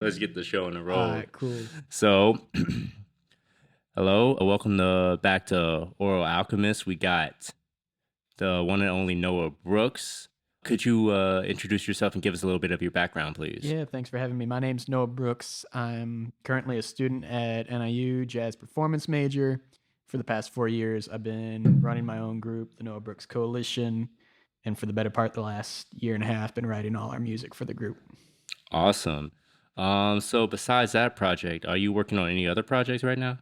Let's get the show on the All road. right, cool. So, hello, welcome back to Oral Alchemist. We got the one and only Noah Brooks. Could you introduce yourself and give us a little bit of your background, please? Yeah, thanks for having me. My name's Noah Brooks. I'm currently a student at NIU, jazz performance major. For the past 4 years, I've been running my own group, the Noah Brooks Coalition, and for the better part, the last year and a half, been writing all our music for the group. Awesome. So besides that project, are you working on any other projects right now?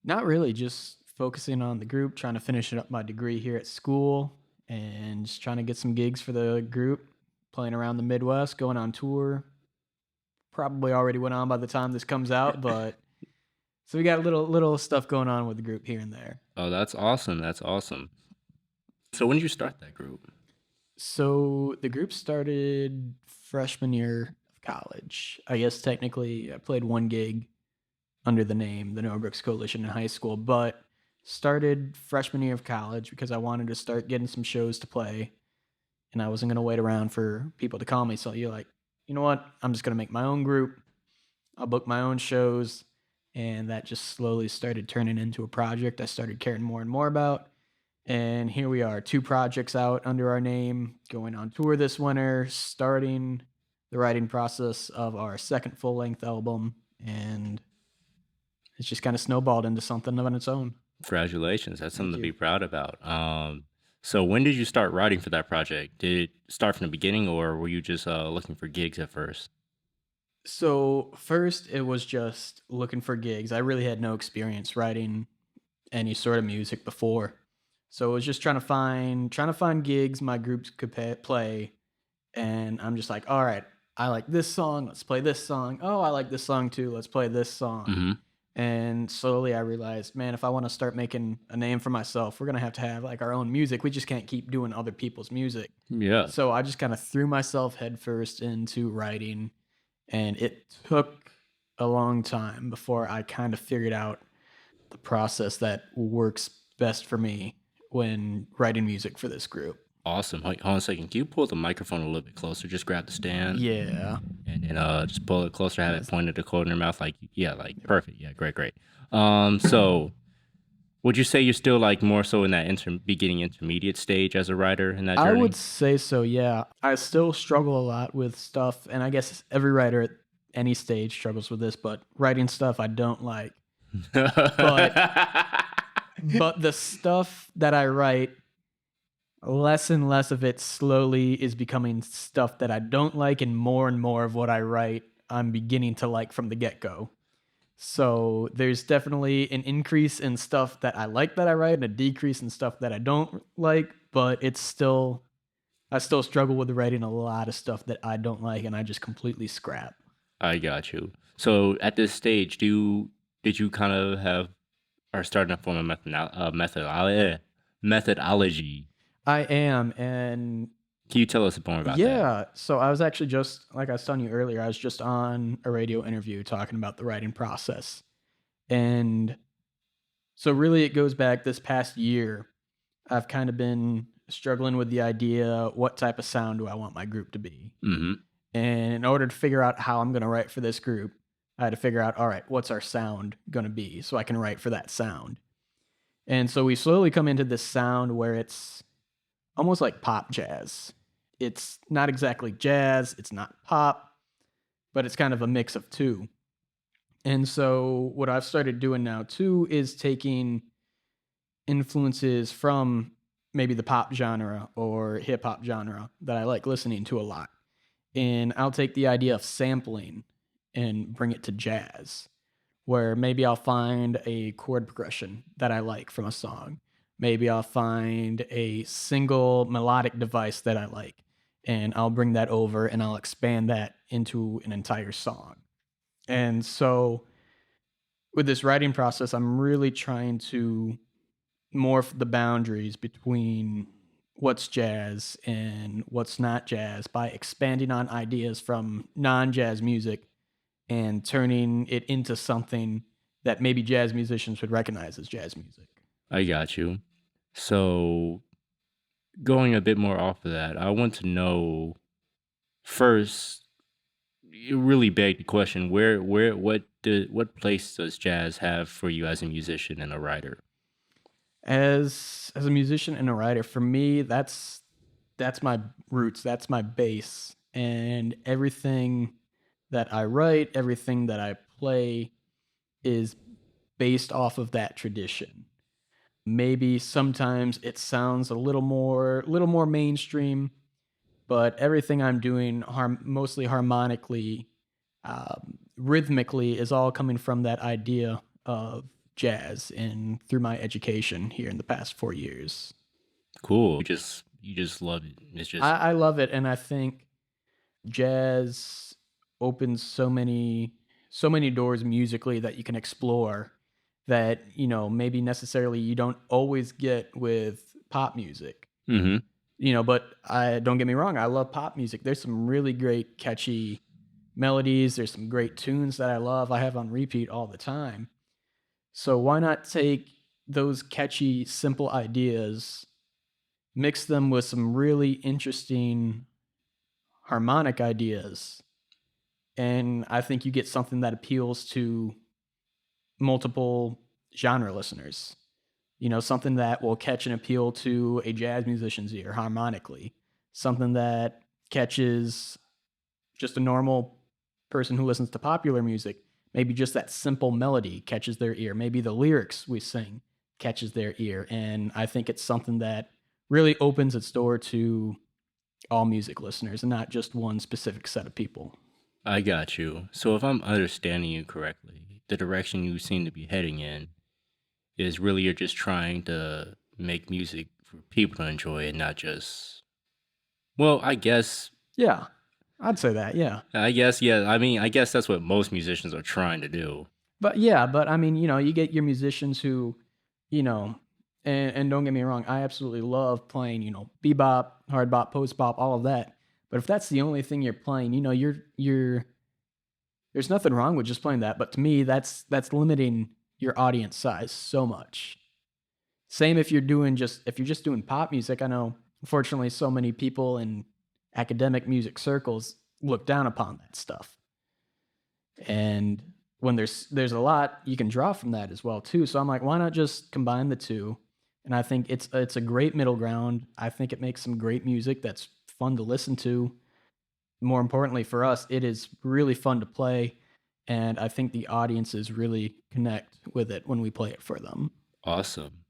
Not really, just focusing on the group, trying to finish up my degree here at school, and just trying to get some gigs for the group, playing around the Midwest, going on tour. Probably already went on by the time this comes out, but so we got a little stuff going on with the group here and there. Oh, that's awesome. That's awesome. So when did you start that group? So the group started freshman year of college. I guess technically I played one gig under the name the Noah Brooks Coalition in high school, but started freshman year of college because I wanted to start getting some shows to play and I wasn't going to wait around for people to call me. So you're like, you know what? I'm just going to make my own group. I'll book my own shows. And that just slowly started turning into a project I started caring more and more about. And here we are, two projects out under our name, going on tour this winter, starting the writing process of our second full length album. And it's just kind of snowballed into something on its own. Congratulations. That's something Thank to be you. proud about. So when did you start writing for that project? Did it start from the beginning or were you just looking for gigs at first? So, first, it was just looking for gigs. I really had no experience writing any sort of music before. So, it was just trying to find gigs my groups could play. And I'm just like, all right, I like this song. Let's play this song. Oh, I like this song too. Let's play this song. Hmm. And slowly I realized, man, if I want to start making a name for myself, we're going to have like our own music. We just can't keep doing other people's music. Yeah. So I just kind of threw myself headfirst into writing. And it took a long time before I kind of figured out the process that works best for me when writing music for this group. Awesome. Hold on a second. Can you pull the microphone a little bit closer? Just grab the stand Yeah. and then just pull it closer. Have it That's, pointed to the corner of your mouth. Like, yeah, like perfect. Yeah, great, great. So would you say you're still like more so in that beginning intermediate stage as a writer in that I would journey? say so, yeah. I still struggle a lot with stuff, and I guess every writer at any stage struggles with this, but writing stuff I don't like. But but the stuff that I write, less and less of it slowly is becoming stuff that I don't like, and more of what I write I'm beginning to like from the get-go. So there's definitely an increase in stuff that I like that I write and a decrease in stuff that I don't like, but I still struggle with writing a lot of stuff that I don't like and I just completely scrap. I got you. So at this stage, did you kind of have or starting to form a methodology? I am, and Can you tell us more about that? yeah, so I was actually just like I was telling you earlier, I was just on a radio interview talking about the writing process. And so really it goes back this past year. I've kind of been struggling with the idea, what type of sound do I want my group to be? Mm-hmm. And in order to figure out how I'm going to write for this group, I had to figure out, all right, what's our sound going to be so I can write for that sound. And so we slowly come into this sound where it's almost like pop jazz. It's not exactly jazz, it's not pop, but it's kind of a mix of two. And so what I've started doing now too is taking influences from maybe the pop genre or hip hop genre that I like listening to a lot. And I'll take the idea of sampling and bring it to jazz, where maybe I'll find a chord progression that I like from a song. Maybe I'll find a single melodic device that I like, and I'll bring that over and I'll expand that into an entire song. And so with this writing process, I'm really trying to morph the boundaries between what's jazz and what's not jazz by expanding on ideas from non jazz music and turning it into something that maybe jazz musicians would recognize as jazz music. I got you. So going a bit more off of that, I want to know first, it really begged the question: what place does jazz have for you as a musician and a writer? As a musician and a writer, for me, that's my roots, that's my base, and everything that I write, everything that I play is based off of that tradition. Maybe sometimes it sounds a little more mainstream, but everything I'm doing mostly harmonically, rhythmically is all coming from that idea of jazz and through my education here in the past 4 years. Cool. You just love it. It's just I love it, and I think jazz opens so many doors musically that you can explore that maybe necessarily you don't always get with pop music. hmm But I don't get me wrong, I love pop music. There's some really great catchy melodies, there's some great tunes that I love. I have on repeat all the time. So why not take those catchy simple ideas, mix them with some really interesting harmonic ideas, and I think you get something that appeals to multiple genre listeners. Something that will catch and appeal to a jazz musician's ear harmonically, something that catches just a normal person who listens to popular music. Maybe just that simple melody catches their ear. Maybe the lyrics we sing catches their ear. And I think it's something that really opens its door to all music listeners and not just one specific set of people. I got you. So if I'm understanding you correctly, the direction you seem to be heading in is really you're just trying to make music for people to enjoy and not just well, Yeah, I'd say that. Yeah. yeah. I mean, I guess that's what most musicians are trying to do. But I mean, you get your musicians who, you know, and don't get me wrong, I absolutely love playing, bebop, hard bop, post bop, all of that. But if that's the only thing you're playing, you're there's nothing wrong with just playing that. But to me, that's limiting your audience size so much. Same if you're just doing pop music. I know, unfortunately, so many people in academic music circles look down upon that stuff. And when there's a lot you can draw from that as well too. So I'm like, why not just combine the two? And I think it's a great middle ground. I think it makes some great music that's fun to listen to. More importantly for us, it is really fun to play, and I think the audiences really connect with it when we play it for them. Awesome.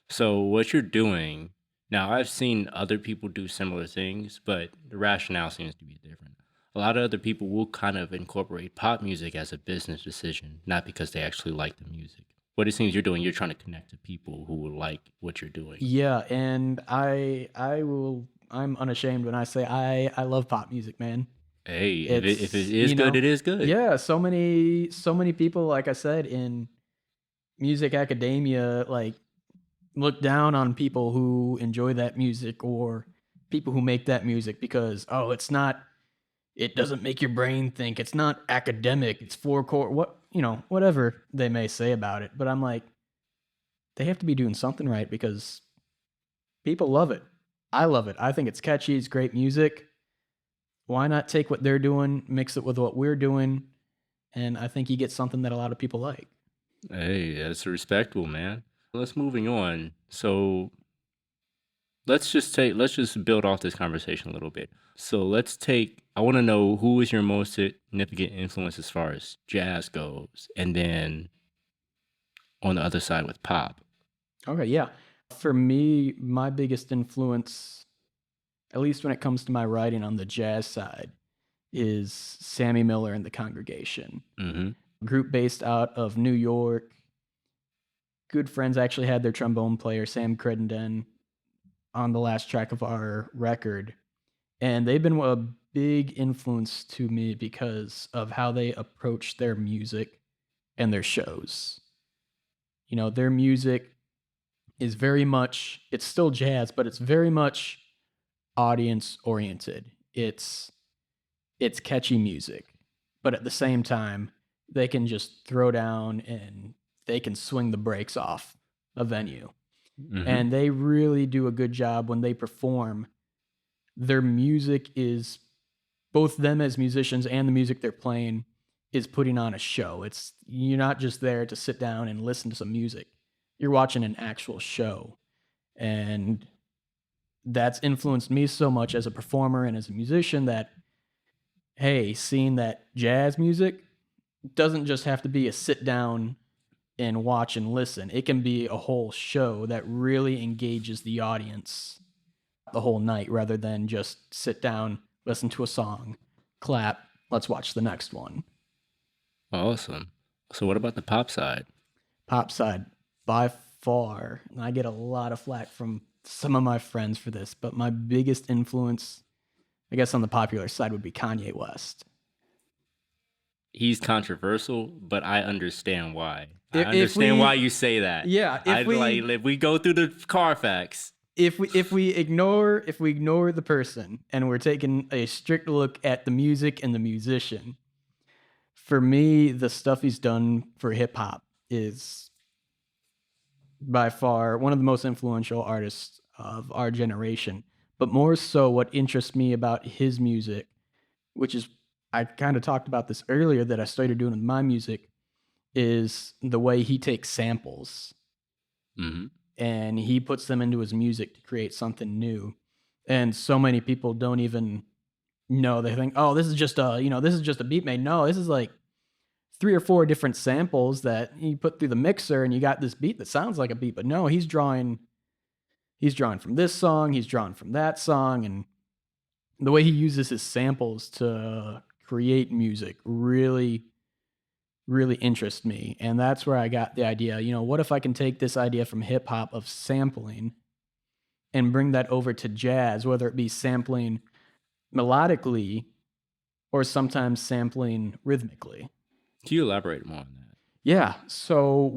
So what you're doing now, I've seen other people do similar things, but the rationale seems to be different. A lot of other people will kind of incorporate pop music as a business decision, not because they actually like the music. What it seems you're doing, you're trying to connect to people who will like what you're doing. Yeah, and I'm unashamed when I say I love pop music, man. Hey, if it It's, is good, it is good. yeah, so many people, like I said, in music academia, like, look down on people who enjoy that music or people who make that music because, oh, it doesn't make your brain think, it's not academic, it's four chord, whatever they may say about it. But I'm like, they have to be doing something right because people love it. I love it. I think it's catchy, it's great music. Why not take what they're doing, mix it with what we're doing, and I think you get something that a lot of people like. Hey, that's respectable, man. Let's moving on. So let's just build off this conversation a little bit. So I want to know who is your most significant influence as far as jazz goes, and then on the other side with pop. Okay, yeah. For me, my biggest influence, at least when it comes to my writing on the jazz side, is Sammy Miller and the Congregation. Mm-hmm. Group based out of New York. Good friends, actually had their trombone player, Sam Credenden, on the last track of our record. And they've been a big influence to me because of how they approach their music and their shows. Their music is very much, it's still jazz, but it's very much audience oriented. It's catchy music, but at the same time, they can just throw down and they can swing the brakes off a venue. Mm-hmm. And they really do a good job when they perform. Their music is both them as musicians and the music they're playing is putting on a show. It's you're not just there to sit down and listen to some music. You're watching an actual show. And that's influenced me so much as a performer and as a musician that hey, seeing that jazz music doesn't just have to be a sit down and watch and listen. It can be a whole show that really engages the audience the whole night rather than just sit down, listen to a song, clap, let's watch the next one. Awesome. So what about the pop side? Pop side, by far, and I get a lot of flack from some of my friends for this, but my biggest influence, I guess, on the popular side would be Kanye West. He's controversial, but I understand why. I If understand we, why you say that. yeah, If we go through the Carfax. if we ignore the person and we're taking a strict look at the music and the musician, for me, the stuff he's done for hip hop is by far one of the most influential artists of our generation. But more so, what interests me about his music, which is, I kind of talked about this earlier that I started doing with my music, is the way he takes samples Hmm. and he puts them into his music to create something new. And so many people don't even know. They think, oh, this is just a beat made. No, this is like 3 or 4 different samples that you put through the mixer and you got this beat that sounds like a beat. But no, he's drawing from this song, he's drawing from that song, and the way he uses his samples to create music really really interests me. And that's where I got the idea, what if I can take this idea from hip hop of sampling and bring that over to jazz, whether it be sampling melodically or sometimes sampling rhythmically. Can you elaborate more on that? Yeah, so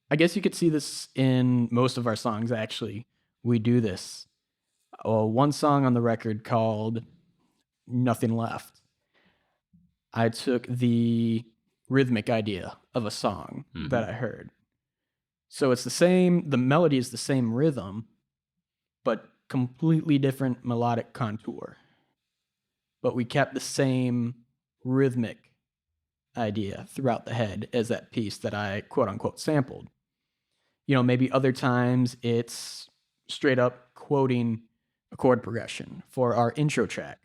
I guess you could see this in most of our songs, actually. We do this. One song on the record called Nothing Left. I took the rhythmic idea of a song that I heard. So it's the melody is the same rhythm, but completely different melodic contour. But we kept the same rhythmic idea throughout the head as that piece that I quote unquote sampled. Maybe other times it's straight up quoting a chord progression for our intro track.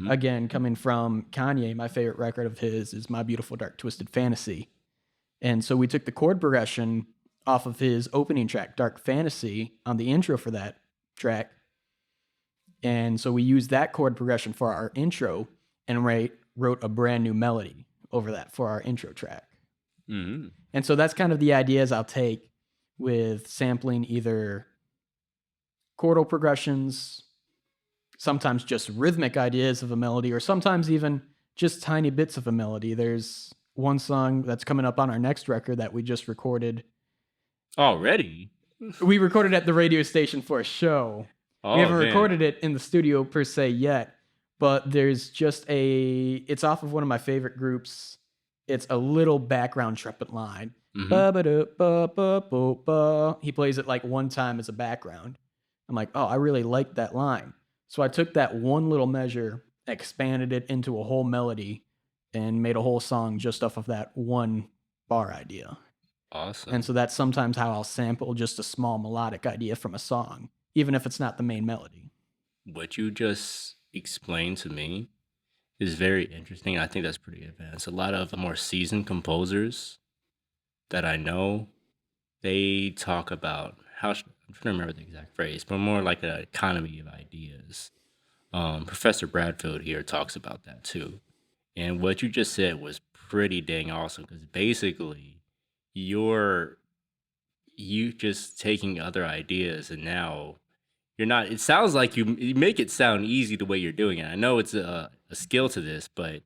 Again, coming from Kanye, my favorite record of his is My Beautiful Dark Twisted Fantasy. And so we took the chord progression off of his opening track, Dark Fantasy, on the intro for that track. And so we used that chord progression for our intro and wrote a brand new melody over that for our intro track. And so that's kind of the ideas I'll take with sampling either chordal progressions, sometimes just rhythmic ideas of a melody, or sometimes even just tiny bits of a melody. There's one song that's coming up on our next record that we just recorded. Already? We recorded at the radio station for a show. Oh, we haven't man. recorded it in the studio per se yet, but there's just it's off of one of my favorite groups. It's a little background trumpet line. Ba-ba-da-ba-ba-bo-ba. He plays it like one time as a background. I'm like, oh, I really like that line. So I took that one little measure, expanded it into a whole melody, and made a whole song just off of that one bar idea. Awesome. And so that's sometimes how I'll sample just a small melodic idea from a song, even if it's not the main melody. What you just explained to me is very interesting. I think that's pretty advanced. A lot of more seasoned composers that I know, they talk about I'm trying to remember the exact phrase, but more like an economy of ideas. Professor Bradfield here talks about that too. And what you just said was pretty dang awesome because basically you just taking other ideas and now you're not, it sounds like you make it sound easy the way you're doing it. I know it's a skill to this, but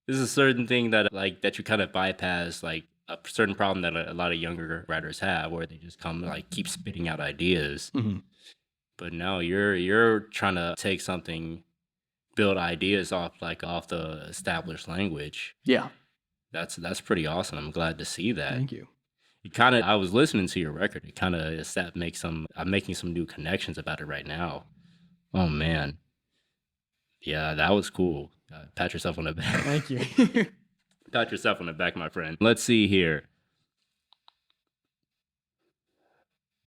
this is a certain thing that you kind of bypass like a certain problem that a lot of younger writers have where they just keep spitting out ideas. But no, you're trying to take something, build ideas off the established language. Yeah. That's pretty awesome. I'm glad to see that. Thank you. I was listening to your record. It kind of I'm making some new connections about it right now. Oh man. Yeah, that was cool. Pat yourself on the back. Thank you. Pat yourself on the back, my friend. Let's see here.